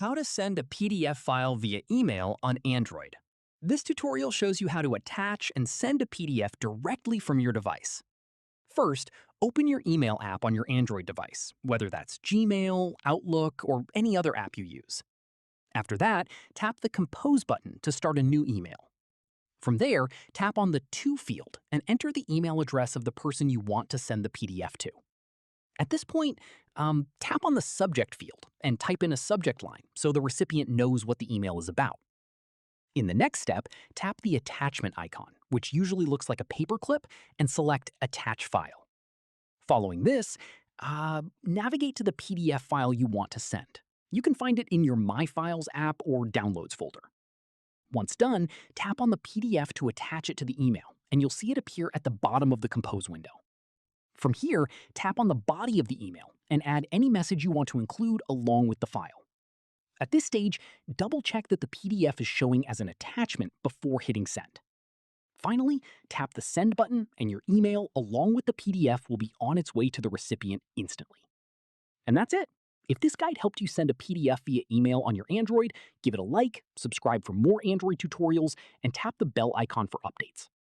How to send a PDF file via email on Android. This tutorial shows you how to attach and send a PDF directly from your device. First, open your email app on your Android device, whether that's Gmail, Outlook, or any other app you use. After that, tap the Compose button to start a new email. From there, tap on the To field and enter the email address of the person you want to send the PDF to. At this point, tap on the Subject field and type in a subject line so the recipient knows what the email is about. In the next step, tap the Attachment icon, which usually looks like a paperclip, and select Attach File. Following this, navigate to the PDF file you want to send. You can find it in your My Files app or Downloads folder. Once done, tap on the PDF to attach it to the email, and you'll see it appear at the bottom of the Compose window. From here, tap on the body of the email and add any message you want to include along with the file. At this stage, double-check that the PDF is showing as an attachment before hitting send. Finally, tap the Send button and your email along with the PDF will be on its way to the recipient instantly. And that's it. If this guide helped you send a PDF via email on your Android, give it a like, subscribe for more Android tutorials, and tap the bell icon for updates.